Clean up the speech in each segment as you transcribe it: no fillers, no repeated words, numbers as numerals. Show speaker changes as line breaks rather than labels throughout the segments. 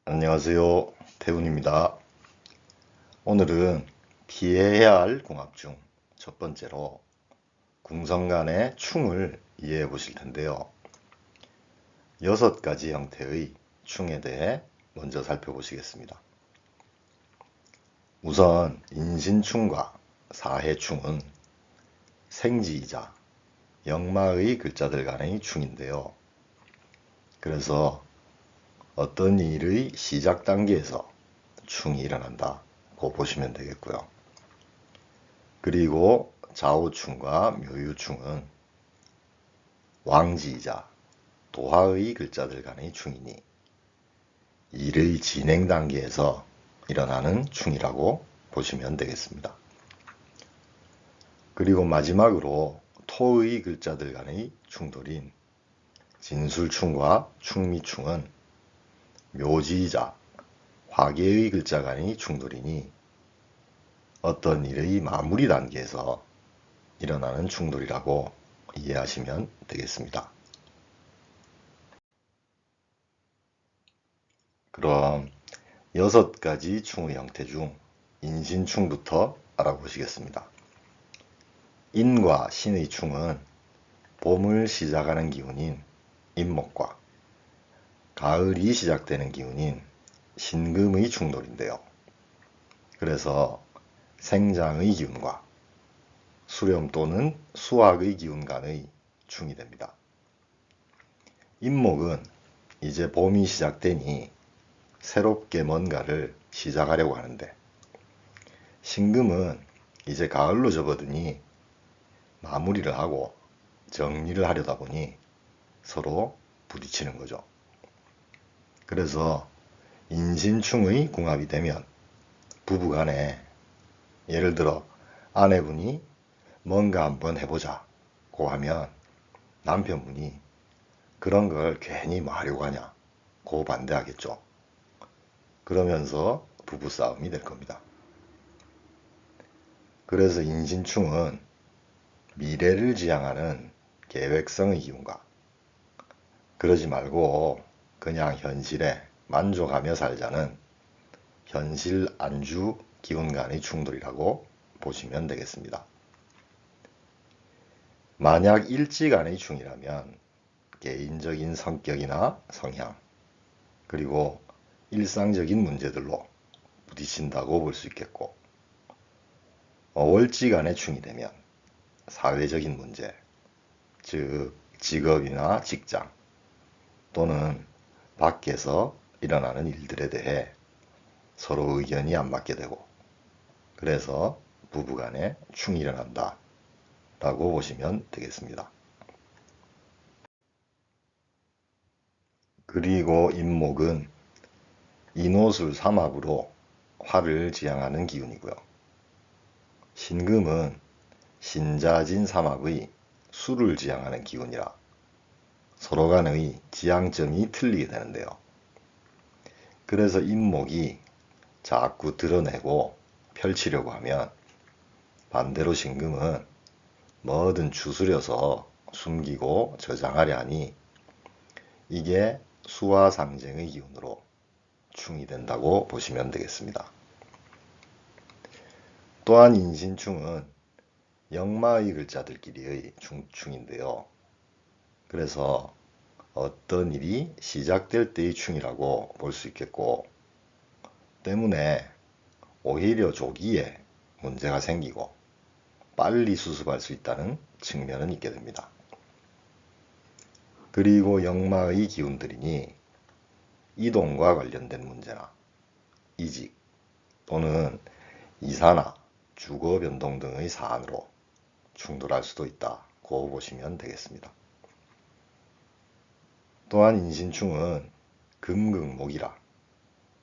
안녕하세요. 태훈입니다. 오늘은 피해야 할 궁합 중 첫 번째로 궁성 간의 충을 이해해 보실 텐데요. 6가지 형태의 충에 대해 먼저 살펴보시겠습니다. 우선 인신충과 사해충은 생지이자 역마의 글자들 간의 충인데요. 그래서 어떤 일의 시작 단계에서 충이 일어난다고 보시면 되겠고요. 그리고 좌우충과 묘유충은 왕지이자 도화의 글자들 간의 충이니 일의 진행 단계에서 일어나는 충이라고 보시면 되겠습니다. 그리고 마지막으로 토의 글자들 간의 충돌인 진술충과 충미충은 묘지이자 화계의 글자 간의 충돌이니 어떤 일의 마무리 단계에서 일어나는 충돌이라고 이해하시면 되겠습니다. 그럼 6가지 충의 형태 중 인신충부터 알아보시겠습니다. 인과 신의 충은 봄을 시작하는 기운인 인목과 가을이 시작되는 기운인 신금의 충돌인데요. 그래서 생장의 기운과 수렴 또는 수학의 기운 간의 충이 됩니다. 인목은 이제 봄이 시작되니 새롭게 뭔가를 시작하려고 하는데, 신금은 이제 가을로 접어드니 마무리를 하고 정리를 하려다 보니 서로 부딪히는 거죠. 그래서 인신충의 궁합이 되면 부부간에 예를 들어 아내분이 뭔가 한번 해보자고 하면 남편분이 그런 걸 괜히 뭐 하려고 하냐고 반대하겠죠. 그러면서 부부싸움이 될 겁니다. 그래서 인신충은 미래를 지향하는 계획성의 기운과 그러지 말고 그냥 현실에 만족하며 살자는 현실 안주 기운 간의 충돌이라고 보시면 되겠습니다. 만약 일지간의 충이라면 개인적인 성격이나 성향, 그리고 일상적인 문제들로 부딪힌다고 볼 수 있겠고, 월지간의 충이 되면 사회적인 문제, 즉 직업이나 직장 또는 밖에서 일어나는 일들에 대해 서로 의견이 안 맞게 되고, 그래서 부부간에 충이 일어난다 라고 보시면 되겠습니다. 그리고 인목은 인호술 삼합으로 화를 지향하는 기운이고요. 신금은 신자진 삼합의 수를 지향하는 기운이라 서로 간의 지향점이 틀리게 되는데요. 그래서 인목이 자꾸 드러내고 펼치려고 하면 반대로 신금은 뭐든 추스려서 숨기고 저장하려 하니 이게 수화 상쟁의 기운으로 충이 된다고 보시면 되겠습니다. 또한 인신충은 역마의 글자들끼리의 충인데요. 그래서 어떤 일이 시작될 때의 충이라고 볼 수 있겠고, 때문에 오히려 조기에 문제가 생기고 빨리 수습할 수 있다는 측면은 있게 됩니다. 그리고 역마의 기운들이니 이동과 관련된 문제나 이직 또는 이사나 주거 변동 등의 사안으로 충돌할 수도 있다고 보시면 되겠습니다. 또한 인신충은 금극목이라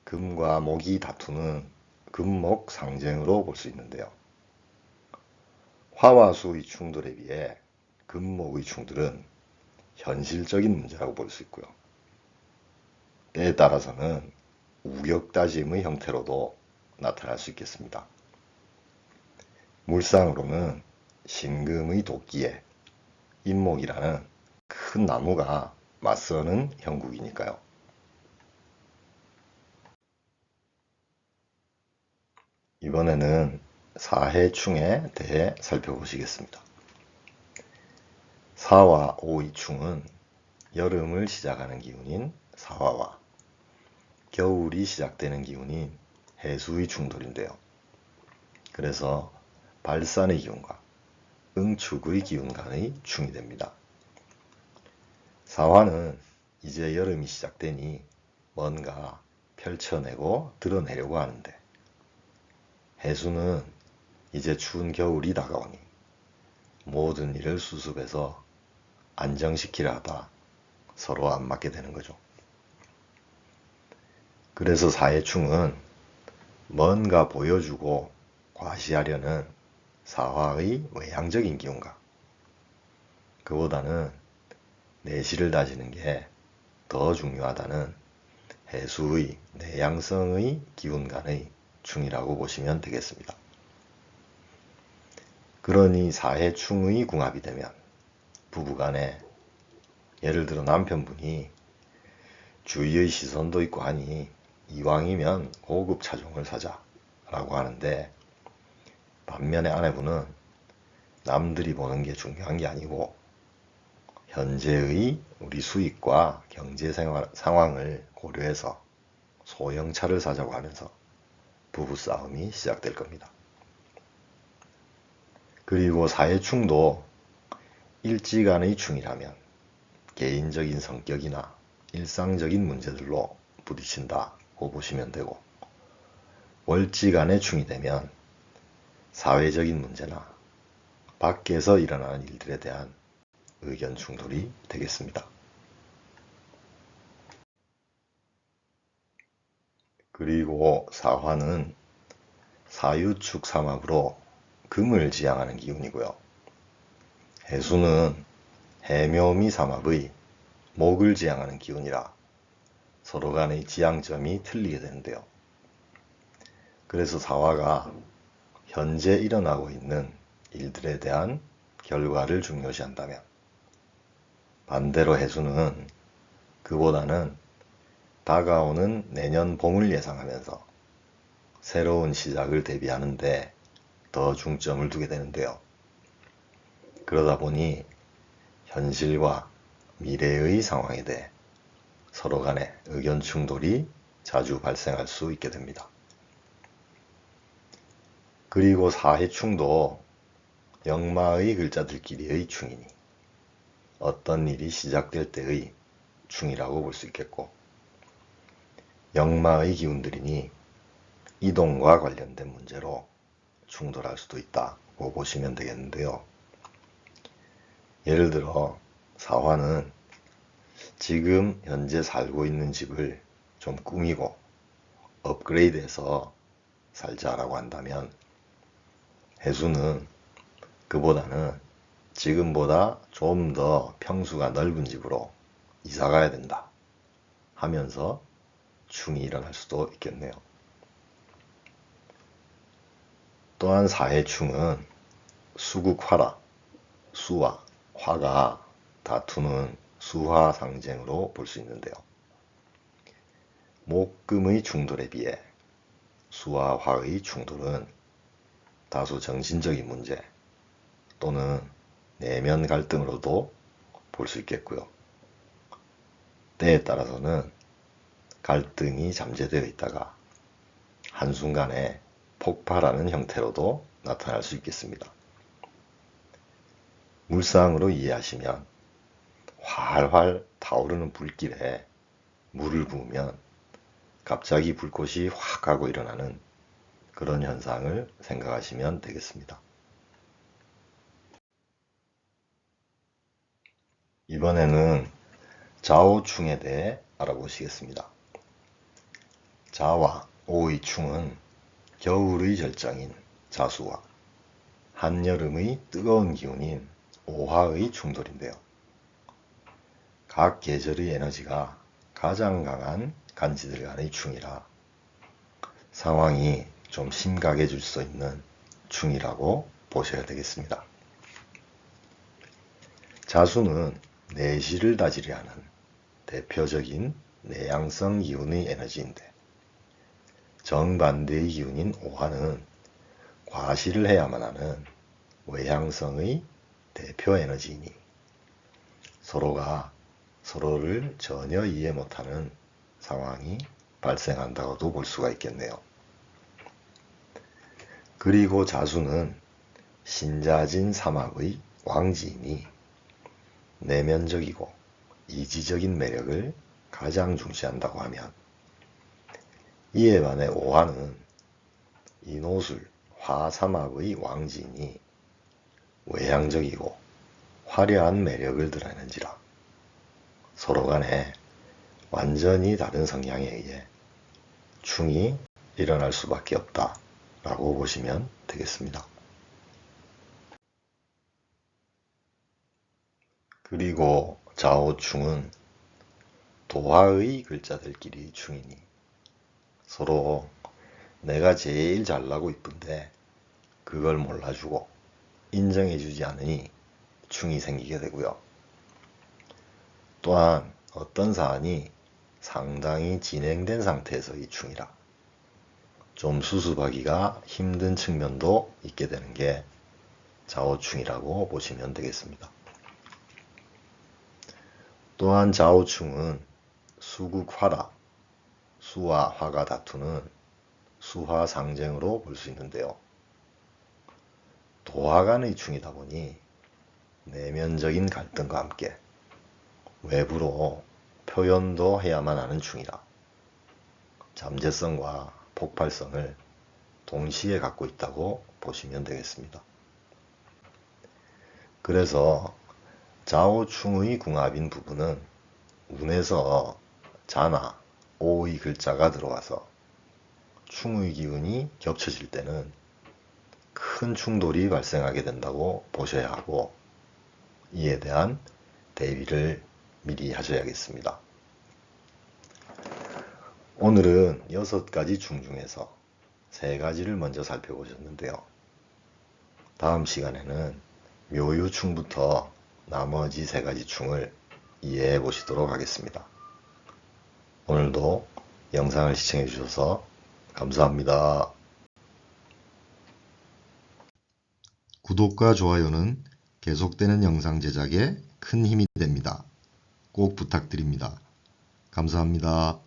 금과 목이 다투는 금목 상쟁으로 볼 수 있는데요. 화와 수의 충돌에 비해 금목의 충돌은 현실적인 문제라고 볼 수 있고요. 때에 따라서는 우격다짐의 형태로도 나타날 수 있겠습니다. 물상으로는 신금의 도끼에 인목이라는 큰 나무가 맞서는 형국이니까요. 이번에는 사해충에 대해 살펴보시겠습니다. 사와 오이충은 여름을 시작하는 기운인 사화와 겨울이 시작되는 기운인 해수의 충돌인데요. 그래서 발산의 기운과 응축의 기운 간의 충이 됩니다. 사화는 이제 여름이 시작되니 뭔가 펼쳐내고 드러내려고 하는데, 해수는 이제 추운 겨울이 다가오니 모든 일을 수습해서 안정시키려 하다 서로 안 맞게 되는 거죠. 그래서 사해충은 뭔가 보여주고 과시하려는 사화의 외향적인 기운과 그보다는 내실을 다지는 게 더 중요하다는 해수의 내향성의 기운 간의 충이라고 보시면 되겠습니다. 그러니 사해충의 궁합이 되면 부부간에, 예를 들어 남편분이 주위의 시선도 있고 하니 이왕이면 고급 차종을 사자 라고 하는데, 반면에 아내분은 남들이 보는 게 중요한 게 아니고 현재의 우리 수익과 경제 상황을 고려해서 소형차를 사자고 하면서 부부싸움이 시작될 겁니다. 그리고 사해충도 일지간의 충이라면 개인적인 성격이나 일상적인 문제들로 부딪힌다고 보시면 되고, 월지간의 충이 되면 사회적인 문제나 밖에서 일어나는 일들에 대한 의견 충돌이 되겠습니다. 그리고 사화는 사유축 삼합으로 금을 지향하는 기운이고요. 해수는 해묘미 삼합의 목을 지향하는 기운이라 서로 간의 지향점이 틀리게 되는데요. 그래서 사화가 현재 일어나고 있는 일들에 대한 결과를 중요시한다면, 반대로 해수는 그보다는 다가오는 내년 봄을 예상하면서 새로운 시작을 대비하는데 더 중점을 두게 되는데요. 그러다 보니 현실과 미래의 상황에 대해 서로 간의 의견 충돌이 자주 발생할 수 있게 됩니다. 그리고 사해충도 역마의 글자들끼리의 충이니 어떤 일이 시작될 때의 충이라고 볼 수 있겠고, 역마의 기운들이니 이동과 관련된 문제로 충돌할 수도 있다고 보시면 되겠는데요. 예를 들어 사화는 지금 현재 살고 있는 집을 좀 꾸미고 업그레이드해서 살자라고 한다면, 해수는 그보다는 지금보다 좀 더 평수가 넓은 집으로 이사 가야 된다 하면서 충이 일어날 수도 있겠네요. 또한 사해충은 수국화라, 수와 화가 다투는 수화 상징으로 볼 수 있는데요. 목금의 충돌에 비해 수와 화의 충돌은 다소 정신적인 문제 또는 내면 갈등으로도 볼 수 있겠고요. 때에 따라서는 갈등이 잠재되어 있다가 한순간에 폭발하는 형태로도 나타날 수 있겠습니다. 물상으로 이해하시면 활활 타오르는 불길에 물을 부으면 갑자기 불꽃이 확 하고 일어나는 그런 현상을 생각하시면 되겠습니다. 이번에는 자오충에 대해 알아보시겠습니다. 자와 오이충은 겨울의 절정인 자수와 한여름의 뜨거운 기운인 오화의 충돌인데요. 각 계절의 에너지가 가장 강한 간지들 간의 충이라 상황이 좀 심각해질 수 있는 충이라고 보셔야 되겠습니다. 자수는 내실을 다지려 하는 대표적인 내향성 기운의 에너지인데, 정반대의 기운인 오화는 과시를 해야만 하는 외향성의 대표 에너지이니 서로가 서로를 전혀 이해 못하는 상황이 발생한다고도 볼 수가 있겠네요. 그리고 자수는 신자진 사막의 왕지이니 내면적이고 이지적인 매력을 가장 중시한다고 하면, 이에 반해 오화는 인호술 화사막의 왕지이니 외향적이고 화려한 매력을 드러내는지라 서로 간에 완전히 다른 성향에 의해 충이 일어날 수밖에 없다 라고 보시면 되겠습니다. 그리고 좌오충은 도화의 글자들끼리 충이니 서로 내가 제일 잘나고 이쁜데 그걸 몰라주고 인정해주지 않으니 충이 생기게 되고요. 또한 어떤 사안이 상당히 진행된 상태에서의 충이라 좀 수습하기가 힘든 측면도 있게 되는 게 좌오충이라고 보시면 되겠습니다. 또한 좌오충은 수국화라 수와 화가 다투는 수화 상쟁으로 볼 수 있는데요. 도화간의 충이다 보니 내면적인 갈등과 함께 외부로 표현도 해야만 하는 충이라 잠재성과 폭발성을 동시에 갖고 있다고 보시면 되겠습니다. 그래서 좌오충의 궁합인 부분은 운에서 자나 오의 글자가 들어와서 충의 기운이 겹쳐질 때는 큰 충돌이 발생하게 된다고 보셔야 하고, 이에 대한 대비를 미리 하셔야겠습니다. 오늘은 6가지 충 중에서 3가지를 먼저 살펴보셨는데요. 다음 시간에는 묘유충부터 나머지 3가지 충을 이해해 보시도록 하겠습니다. 오늘도 영상을 시청해 주셔서 감사합니다. 구독과 좋아요는 계속되는 영상 제작에 큰 힘이 됩니다. 꼭 부탁드립니다. 감사합니다.